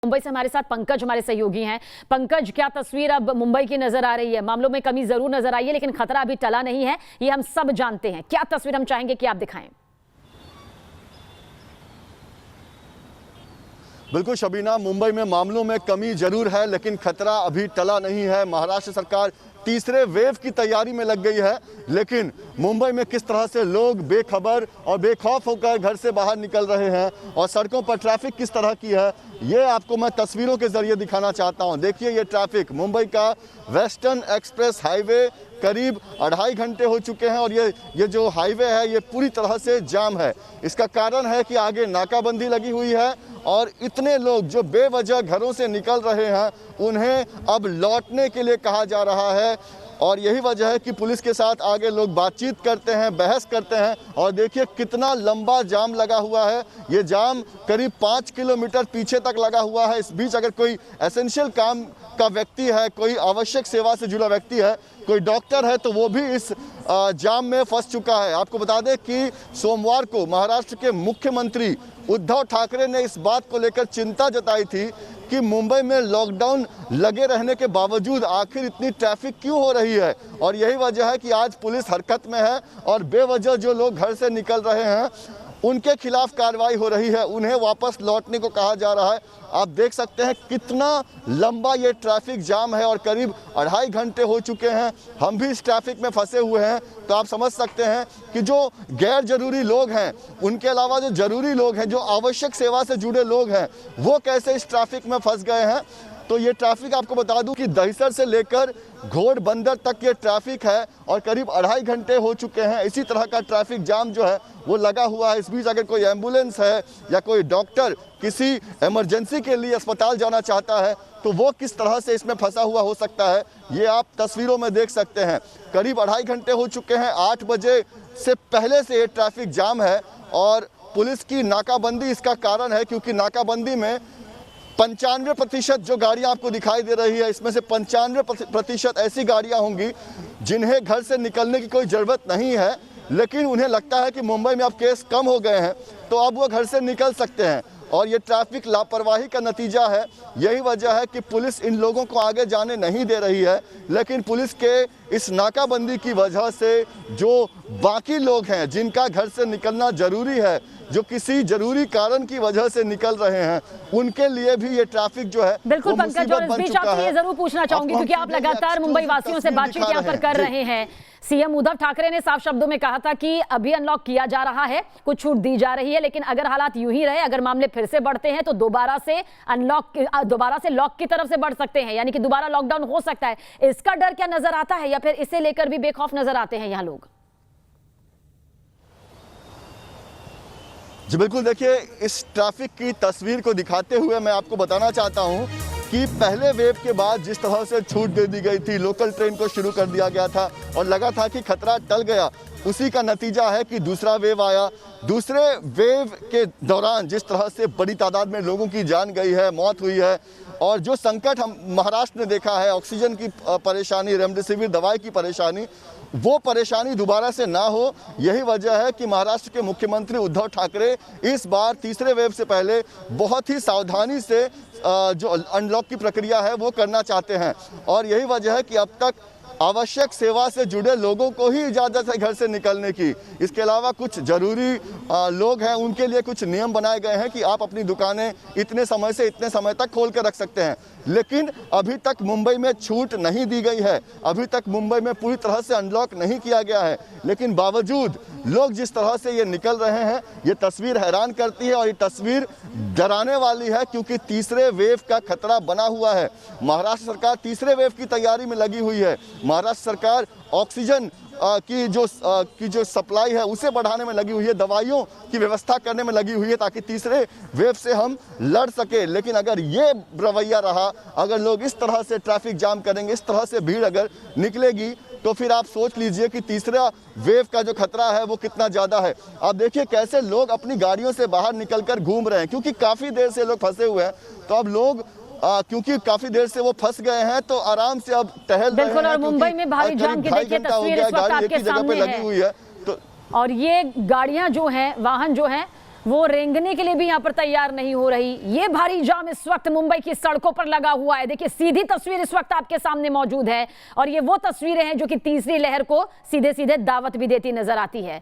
मुंबई से हमारे साथ पंकज हमारे सहयोगी हैं। पंकज, क्या तस्वीर अब मुंबई की नजर आ रही है? मामलों में कमी जरूर नजर आई है, लेकिन खतरा अभी टला नहीं है, ये हम सब जानते हैं। क्या तस्वीर हम चाहेंगे कि आप दिखाएं? बिल्कुल शबीना, मुंबई में मामलों में कमी जरूर है, लेकिन खतरा अभी टला नहीं है। महाराष्ट्र सरकार तीसरे वेव की तैयारी में लग गई है, लेकिन मुंबई में किस तरह से लोग बेखबर और बेखौफ होकर घर से बाहर निकल रहे हैं और सड़कों पर ट्रैफिक किस तरह की है, ये आपको मैं तस्वीरों के जरिए दिखाना चाहता हूं। देखिए, ये ट्रैफिक मुंबई का वेस्टर्न एक्सप्रेस हाईवे करीब 2.5 घंटे हो चुके हैं और ये जो हाईवे है ये पूरी तरह से जाम है। इसका कारण है कि आगे नाकाबंदी लगी हुई है और इतने लोग जो बेवजह घरों से निकल रहे हैं उन्हें अब लौटने के लिए कहा जा रहा है और यही वजह है कि पुलिस के साथ आगे लोग बातचीत करते हैं, बहस करते हैं। और देखिए कितना लंबा जाम लगा हुआ है। ये जाम करीब 5 किलोमीटर पीछे तक लगा हुआ है। इस बीच अगर कोई एसेंशियल काम का व्यक्ति है, कोई आवश्यक सेवा से जुड़ा व्यक्ति है, कोई डॉक्टर है, तो वो भी इस जाम में फंस चुका है। आपको बता दें कि सोमवार को महाराष्ट्र के मुख्यमंत्री उद्धव ठाकरे ने इस बात को लेकर चिंता जताई थी कि मुंबई में लॉकडाउन लगे रहने के बावजूद आखिर इतनी ट्रैफिक क्यों हो रही है। और यही वजह है कि आज पुलिस हरकत में है और बेवजह जो लोग घर से निकल रहे हैं उनके खिलाफ कार्रवाई हो रही है, उन्हें वापस लौटने को कहा जा रहा है। आप देख सकते हैं कितना लंबा ये ट्रैफिक जाम है और करीब 2.5 घंटे हो चुके हैं। हम भी इस ट्रैफिक में फंसे हुए हैं, तो आप समझ सकते हैं कि जो गैर जरूरी लोग हैं, उनके अलावा जो जरूरी लोग हैं, जो आवश्यक सेवा से जुड़े लोग हैं, वो कैसे इस ट्रैफिक में फंस गए हैं। तो ये ट्रैफिक आपको बता दूं कि दहिसर से लेकर घोड़बंदर तक ये ट्रैफिक है और करीब 2.5 घंटे हो चुके हैं। इसी तरह का ट्रैफिक जाम जो है वो लगा हुआ है। इस बीच अगर कोई एम्बुलेंस है या कोई डॉक्टर किसी इमरजेंसी के लिए अस्पताल जाना चाहता है तो वो किस तरह से इसमें फंसा हुआ हो सकता है, ये आप तस्वीरों में देख सकते हैं। करीब 2.5 घंटे हो चुके हैं। 8 बजे से पहले से ये ट्रैफिक जाम है और पुलिस की नाकाबंदी इसका कारण है, क्योंकि नाकाबंदी में 95% जो गाड़ियां आपको दिखाई दे रही है, इसमें से 95% ऐसी गाड़ियां होंगी जिन्हें घर से निकलने की कोई ज़रूरत नहीं है, लेकिन उन्हें लगता है कि मुंबई में अब केस कम हो गए हैं तो अब वो घर से निकल सकते हैं। और ये ट्रैफिक लापरवाही का नतीजा है। यही वजह है कि पुलिस इन लोगों को आगे जाने नहीं दे रही है, लेकिन पुलिस के इस नाकाबंदी की वजह से जो बाकी लोग हैं जिनका घर से निकलना जरूरी है, जो किसी जरूरी कारण की वजह से निकल रहे हैं, उनके लिए भी ये ट्रैफिक जो है बिल्कुल पंकज, और इस बीच आपसे ये जरूर पूछना चाहूंगी क्योंकि आप लगातार मुंबई वासियों से बातचीत यहाँ पर कर रहे हैं। सीएम उद्धव ठाकरे ने साफ शब्दों में कहा था कि अभी अनलॉक किया जा रहा है, कुछ छूट दी जा रही है, लेकिन अगर हालात यूं ही रहे, अगर मामले फिर से बढ़ते हैं तो दोबारा से लॉक की तरफ से बढ़ सकते हैं, यानी कि दोबारा लॉकडाउन हो सकता है। इसका डर क्या नजर आता है या फिर इसे लेकर भी बेखौफ नजर आते हैं यहाँ लोग? जी बिल्कुल, देखिए इस ट्रैफिक की तस्वीर को दिखाते हुए मैं आपको बताना चाहता हूं कि पहले वेव के बाद जिस तरह से छूट दे दी गई थी, लोकल ट्रेन को शुरू कर दिया गया था और लगा था कि खतरा टल गया, उसी का नतीजा है कि दूसरा वेव आया। दूसरे वेव के दौरान जिस तरह से बड़ी तादाद में लोगों की जान गई है, मौत हुई है और जो संकट हम महाराष्ट्र ने देखा है, ऑक्सीजन की परेशानी, रेमडेसिविर दवाई की परेशानी, वो परेशानी दोबारा से ना हो, यही वजह है कि महाराष्ट्र के मुख्यमंत्री उद्धव ठाकरे इस बार तीसरे वेव से पहले बहुत ही सावधानी से जो अनलॉक की प्रक्रिया है वो करना चाहते हैं। और यही वजह है कि अब तक आवश्यक सेवा से जुड़े लोगों को ही इजाज़त है घर से निकलने की। इसके अलावा कुछ ज़रूरी लोग हैं, उनके लिए कुछ नियम बनाए गए हैं कि आप अपनी दुकानें इतने समय से इतने समय तक खोल कर रख सकते हैं, लेकिन अभी तक मुंबई में छूट नहीं दी गई है। अभी तक मुंबई में पूरी तरह से अनलॉक नहीं किया गया है, लेकिन बावजूद लोग जिस तरह से ये निकल रहे हैं, ये तस्वीर हैरान करती है और ये तस्वीर डराने वाली है, क्योंकि तीसरे वेव का खतरा बना हुआ है। महाराष्ट्र सरकार तीसरे वेव की तैयारी में लगी हुई है। महाराष्ट्र सरकार ऑक्सीजन की जो सप्लाई है उसे बढ़ाने में लगी हुई है, दवाइयों की व्यवस्था करने में लगी हुई है ताकि तीसरे वेव से हम लड़ सके। लेकिन अगर ये रवैया रहा, अगर लोग इस तरह से ट्रैफिक जाम करेंगे, इस तरह से भीड़ अगर निकलेगी, तो फिर आप सोच लीजिए कि तीसरा वेव का जो खतरा है वो कितना ज़्यादा है। आप देखिए कैसे लोग अपनी गाड़ियों से बाहर निकलकर घूम रहे हैं, क्योंकि काफ़ी देर से लोग फंसे हुए हैं। तो अब लोग क्योंकि काफी देर से वो फंस गए हैं तो आराम से अब टहल रहे हैं। बिल्कुल, और मुंबई में भारी जाम की देखिए तस्वीर इस वक्त आपके सामने है। लगी हुई है तो और ये गाड़ियां जो हैं, वाहन जो हैं, वो रेंगने के लिए भी यहाँ पर तैयार नहीं हो रही। ये भारी जाम इस वक्त मुंबई की सड़कों पर लगा हुआ है। देखिए सीधी तस्वीर इस वक्त आपके सामने मौजूद है और ये वो तस्वीरें हैं जो कि तीसरी लहर को सीधे सीधे दावत भी देती नजर आती है।